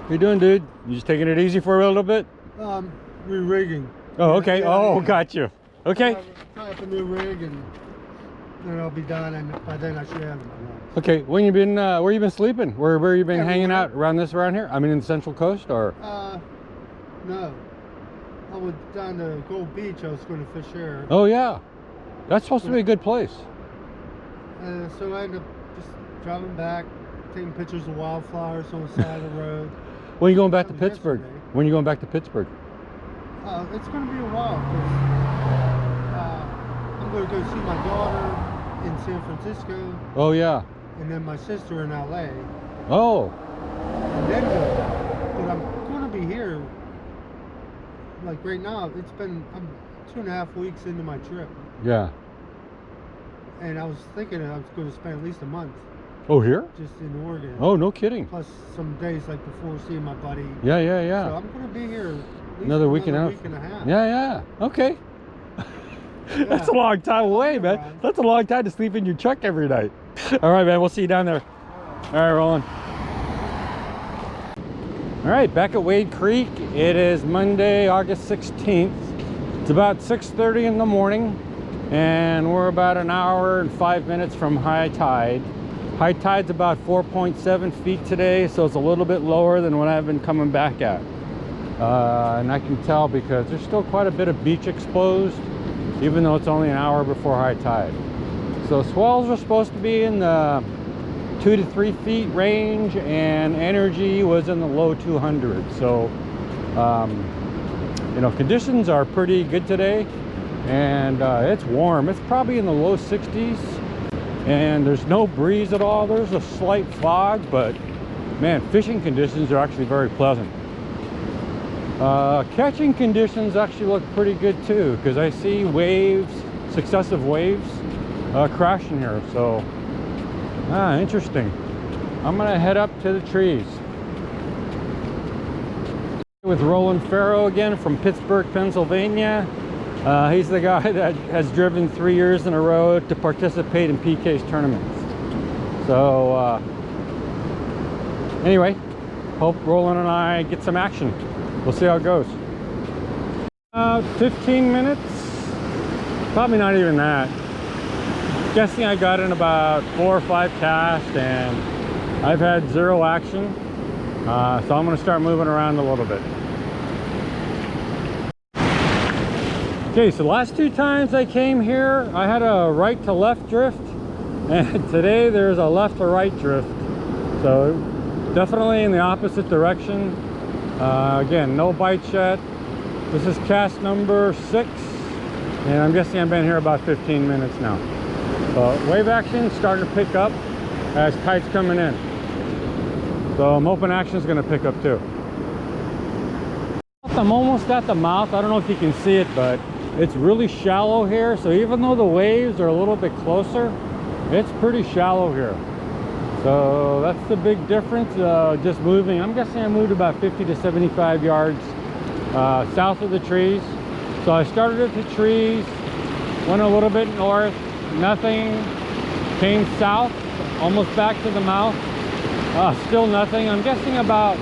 How you doing, dude? You just taking it easy for a little bit? Re-rigging. Oh, okay. Yeah, Oh, yeah. got you. Okay. Tie up a new rig and then I'll be done, and by then I should have it. Okay. When you been? Where you been sleeping? Where you been hanging out Everywhere. around here? I mean, in the Central Coast, or? No. I went down to Gold Beach. I was going to fish there. Oh yeah, that's supposed to be a good place. So I ended up just driving back, taking pictures of wildflowers on the side of the road. When you going back to That was Pittsburgh? yesterday. When you going back to Pittsburgh? It's going to be a while because I'm going to go see my daughter in San Francisco, Oh yeah. and then my sister in LA, Oh. and then go back. But I'm going to be here. Like right now, I'm 2.5 weeks into my trip, Yeah. and I was thinking I was going to spend at least a month Oh, here? just in Oregon. Oh, no kidding. Plus some days like before seeing my buddy. Yeah, yeah, So yeah. I'm going to be here at least Another week and a half. week and a half. Yeah, yeah. Okay. That's a long time away, man. Right. That's a long time to sleep in your truck every night. All right, man. We'll see you down there. All right, Roland. All right, back at Wade Creek. It is Monday, August 16th. It's about 6:30 in the morning, and we're about an hour and 5 minutes from high tide. High tide's about 4.7 feet today, so it's a little bit lower than what I've been coming back at. And I can tell because there's still quite a bit of beach exposed, even though it's only an hour before high tide. So swells are supposed to be in the 2 to 3 feet range, and energy was in the low 200s. So you know, conditions are pretty good today, and it's warm. It's probably in the low 60s, and there's no breeze at all. There's a slight fog, but man, fishing conditions are actually very pleasant. Catching conditions actually look pretty good too, because I see waves, successive waves crashing here. So interesting. I'm gonna head up to the trees with Roland Fero again from Pittsburgh, Pennsylvania. He's the guy that has driven 3 years in a row to participate in PK's tournaments. So anyway, hope Roland and I get some action. We'll see how it goes. 15 minutes, probably not even that. Guessing I got in about 4 or 5 casts, and I've had 0 action. So I'm going to start moving around a little bit. Okay, so the last 2 times I came here, I had a right to left drift, and today there's a left to right drift. So definitely in the opposite direction. Again, no bites yet. This is cast number 6, and I'm guessing I've been here about 15 minutes now. Wave action starting to pick up as tide's coming in. So I'm hoping action is going to pick up too. I'm almost at the mouth. I don't know if you can see it, but it's really shallow here. So even though the waves are a little bit closer, it's pretty shallow here. So that's the big difference. Just moving, I'm guessing I moved about 50 to 75 yards south of the trees. So I started at the trees, went a little bit north, nothing, came south, almost back to the mouth, still nothing. I'm guessing about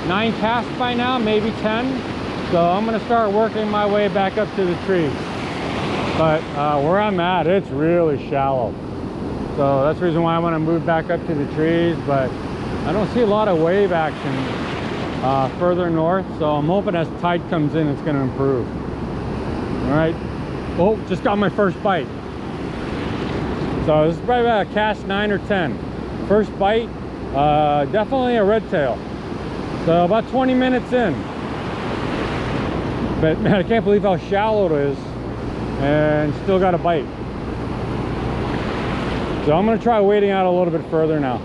9 casts by now, maybe 10. So I'm gonna start working my way back up to the trees. But where I'm at, it's really shallow. So that's the reason why I want to move back up to the trees, but I don't see a lot of wave action further north. So I'm hoping as tide comes in, it's gonna improve. All right. Oh, just got my first bite. So this is probably about a cast 9 or 10. First bite, definitely a red tail. So about 20 minutes in. But man, I can't believe how shallow it is, and still got a bite. So I'm gonna try wading out a little bit further now.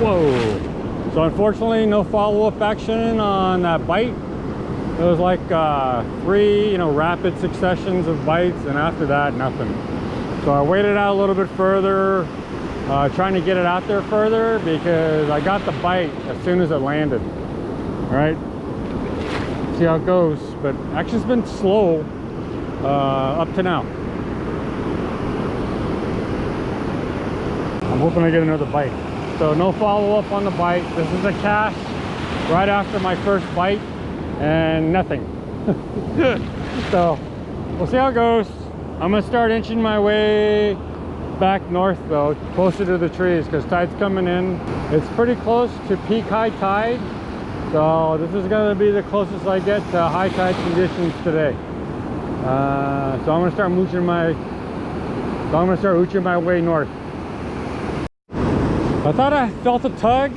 Whoa. So unfortunately, no follow-up action on that bite. It was like 3, rapid successions of bites, and after that, nothing. So I waded out a little bit further, trying to get it out there further because I got the bite as soon as it landed. All right, see how it goes. But action's been slow up to now. I'm hoping I get another bite. So no follow-up on the bite. This is a cast right after my first bite and nothing. So we'll see how it goes. I'm gonna start inching my way back north though, closer to the trees, because tide's coming in. It's pretty close to peak high tide, so this is gonna be the closest I get to high tide conditions today. So I'm gonna start mooching my way north. I thought I felt a tug,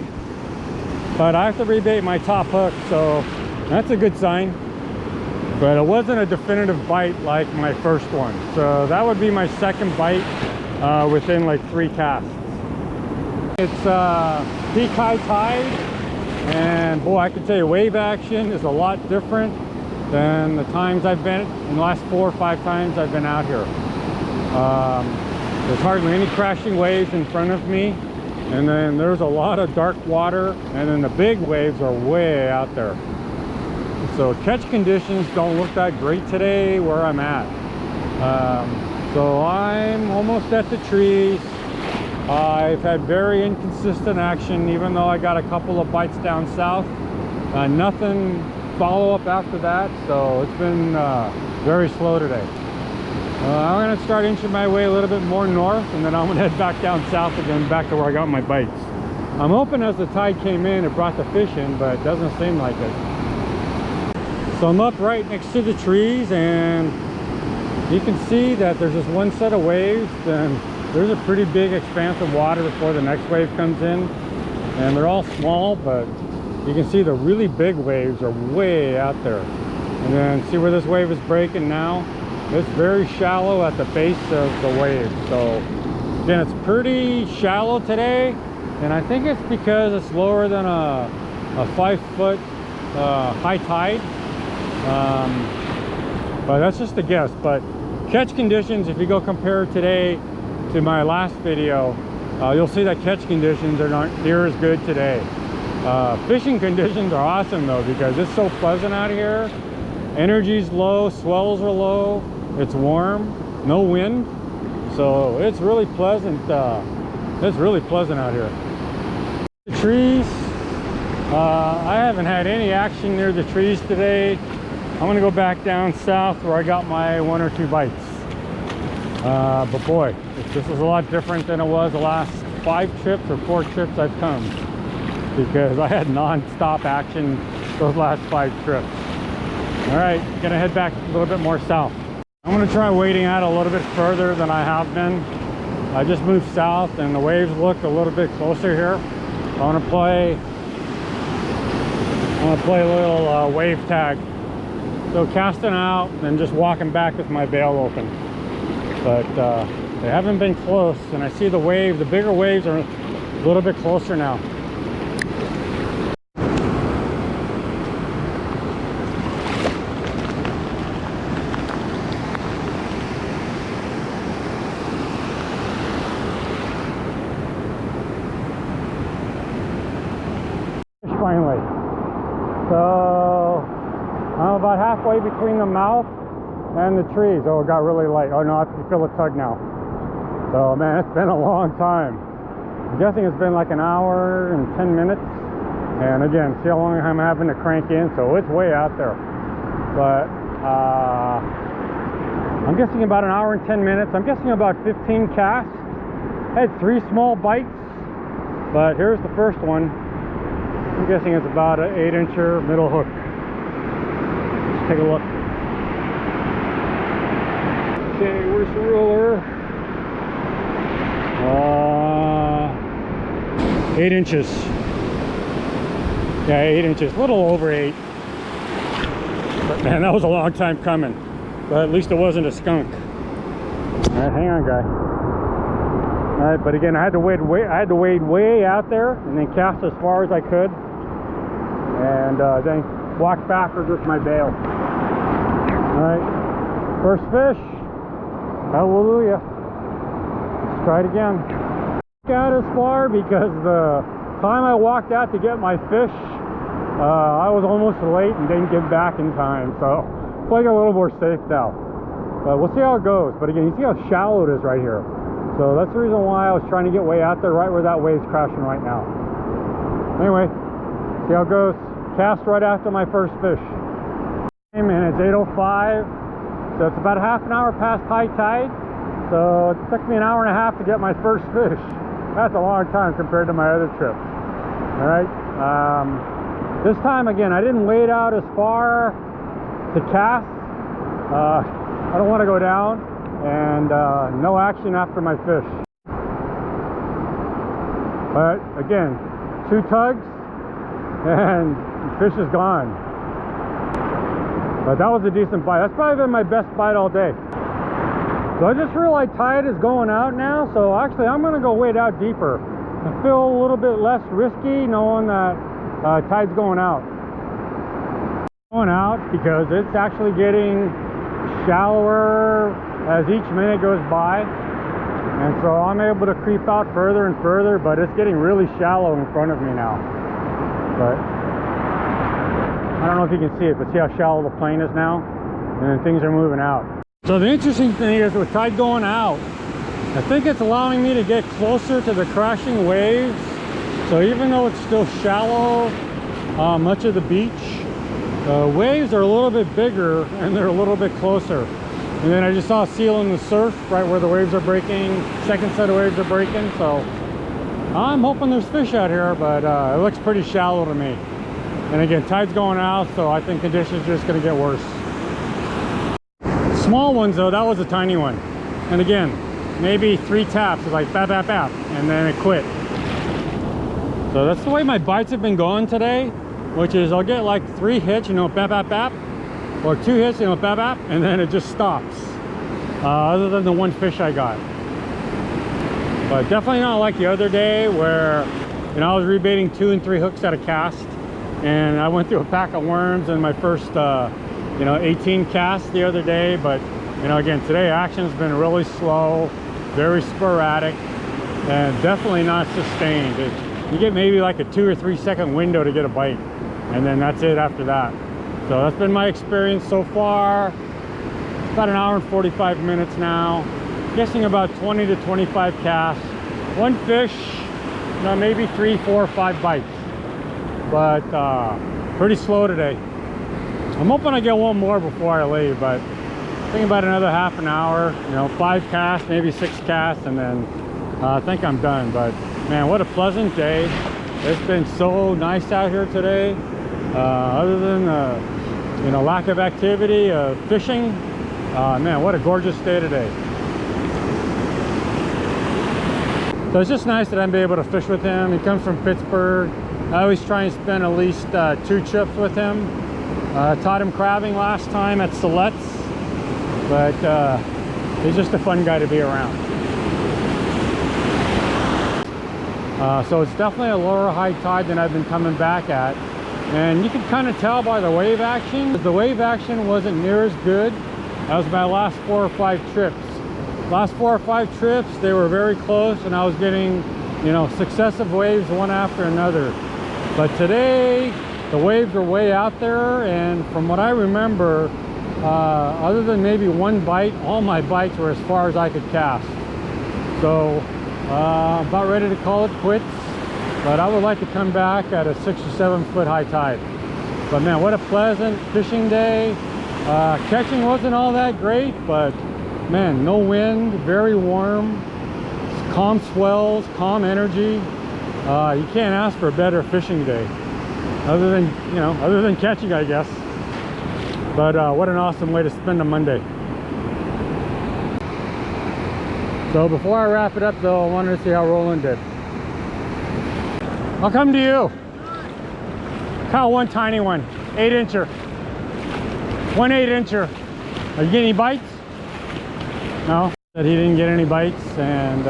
but I have to rebait my top hook, so that's a good sign. But it wasn't a definitive bite like my first one, so that would be my second bite within like 3 casts. It's peak high tide, and boy, I can tell you wave action is a lot different than the times I've been in the last 4 or 5 times I've been out here. There's hardly any crashing waves in front of me, and then there's a lot of dark water, and then the big waves are way out there. So catch conditions don't look that great today where I'm at. So I'm almost at the trees. I've had very inconsistent action, even though I got a couple of bites down south. Nothing follow up after that, so it's been very slow today. I'm going to start inching my way a little bit more north, and then I'm going to head back down south again, back to where I got my bites. I'm hoping as the tide came in, it brought the fish in, but it doesn't seem like it. So I'm up right next to the trees, and you can see that there's just one set of waves, and there's a pretty big expanse of water before the next wave comes in. And they're all small, but you can see the really big waves are way out there. And then see where this wave is breaking now? It's very shallow at the base of the wave. So again, it's pretty shallow today, and I think it's because it's lower than a 5-foot high tide. But that's just a guess. But catch conditions, if you go compare today to my last video, you'll see that catch conditions are not near as good today. Fishing conditions are awesome though, because it's so pleasant out here. Energy's low, swells are low, it's warm, no wind, so it's really pleasant. It's really pleasant out here. The trees, I haven't had any action near the trees today. I'm gonna go back down south where I got my 1 or 2 bites. But boy, this is a lot different than it was the last 5 trips or 4 trips I've come, because I had non-stop action those last 5 trips. All right, gonna head back a little bit more south. I'm gonna try wading out a little bit further than I have been. I just moved south and the waves look a little bit closer here. I want to play a little wave tag. So casting out and just walking back with my bail open. But they haven't been close, and I see the bigger waves are a little bit closer now. Finally. So I'm about halfway between the mouth and the trees. Oh, it got really light. Oh no, I can feel a tug now. So man, it's been a long time. I'm guessing it's been like an hour and 10 minutes. And again, see how long I'm having to crank in, so it's way out there. But I'm guessing about an hour and 10 minutes. I'm guessing about 15 casts. I had 3 small bites, but here's the first one. I'm guessing it's about an 8-incher middle hook. Let's take a look. Okay, where's the ruler? 8 inches. Yeah, 8 inches, a little over 8. But man, that was a long time coming. But at least it wasn't a skunk. All right, hang on, guy. All right, but again, I had to wade way out there and then cast as far as I could, and then walk backwards with my bail. All right, first fish. Hallelujah. Let's try it again. Out as far because the time I walked out to get my fish, I was almost late and didn't get back in time, so playing a little more safe now. But we'll see how it goes. But again, you see how shallow it is right here. So that's the reason why I was trying to get way out there, right where that wave's crashing right now. Anyway, see how it goes. Cast right after my first fish. And it's 8:05, so it's about half an hour past high tide. So it took me an hour and a half to get my first fish. That's a long time compared to my other trip. All right. This time, again, I didn't wade out as far to cast. I don't want to go down, and no action after my fish. But again, 2 tugs and the fish is gone. But that was a decent bite. That's probably been my best bite all day. So I just realized tide is going out now, so actually I'm going to go wade out deeper. I feel a little bit less risky knowing that tide's going out. Going out because it's actually getting shallower as each minute goes by, and so I'm able to creep out further and further, but it's getting really shallow in front of me now. But I don't know if you can see it, but see how shallow the plane is now, and then things are moving out. So the interesting thing is, with tide going out, I think it's allowing me to get closer to the crashing waves. So even though it's still shallow, much of the beach, the waves are a little bit bigger and they're a little bit closer. And then I just saw a seal in the surf right where the waves are breaking. Second set of waves are breaking, so I'm hoping there's fish out here, but it looks pretty shallow to me. And again, tide's going out, so I think conditions are just going to get worse. Small ones though, that was a tiny one. And again, maybe 3 taps, it's like bap, bap, bap, and then it quit. So that's the way my bites have been going today, which is I'll get like 3 hits, you know, bap, bap, bap, or 2 hits, you know, bap, bap, and then it just stops. Other than the 1 fish I got. But definitely not like the other day where, you know, I was rebaiting 2 and 3 hooks at a cast, and I went through a pack of worms in my first, you know, 18 casts the other day. But, you know, again, today action's been really slow, very sporadic, and definitely not sustained. You get maybe like a 2 or 3 second window to get a bite, and then that's it after that. So that's been my experience so far. It's about an hour and 45 minutes now. Guessing about 20 to 25 casts. 1 fish, you know, maybe 3, 4, 5 bites. But pretty slow today. I'm hoping I get 1 more before I leave, but I think about another half an hour, you know, 5 casts, maybe 6 casts, and then I think I'm done. But man, what a pleasant day. It's been so nice out here today. Other than you know, lack of activity, fishing, man, what a gorgeous day today. So it's just nice that I'm able to fish with him. He comes from Pittsburgh. I always try and spend at least 2 trips with him. Taught him crabbing last time at Silet's, but he's just a fun guy to be around. So it's definitely a lower high tide than I've been coming back at, and you can kind of tell by the wave action. The wave action wasn't near as good as my last 4 or 5 trips. Last 4 or 5 trips, they were very close, and I was getting, you know, successive waves one after another. But today, the waves are way out there, and from what I remember, other than maybe 1 bite, all my bites were as far as I could cast. So about ready to call it quits, but I would like to come back at a 6 or 7 foot high tide. But man, what a pleasant fishing day. Catching wasn't all that great, but man, no wind, very warm, calm swells, calm energy. You can't ask for a better fishing day, other than, you know, other than catching, I guess. But what an awesome way to spend a Monday. So before I wrap it up though, I wanted to see how Roland did. I'll come to you. Caught 1 tiny one, 8-incher. 1 8-incher. Are you getting any bites? No, that he didn't get any bites, and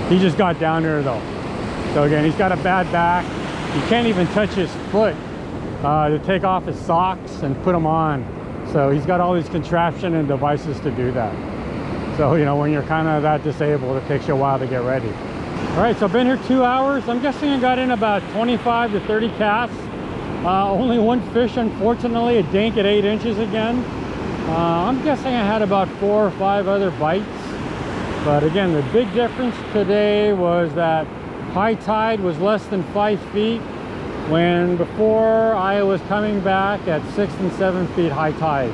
he just got down there though. So again, he's got a bad back. He can't even touch his foot to take off his socks and put them on. So he's got all these contraption and devices to do that. So, you know, when you're kind of that disabled, it takes you a while to get ready. All right, so I've been here 2 hours. I'm guessing I got in about 25 to 30 casts. Only 1 fish, unfortunately, a dink at 8 inches again. I'm guessing I had about 4 or 5 other bites. But again, the big difference today was that high tide was less than 5 feet, when before I was coming back at 6 and 7 feet high tide.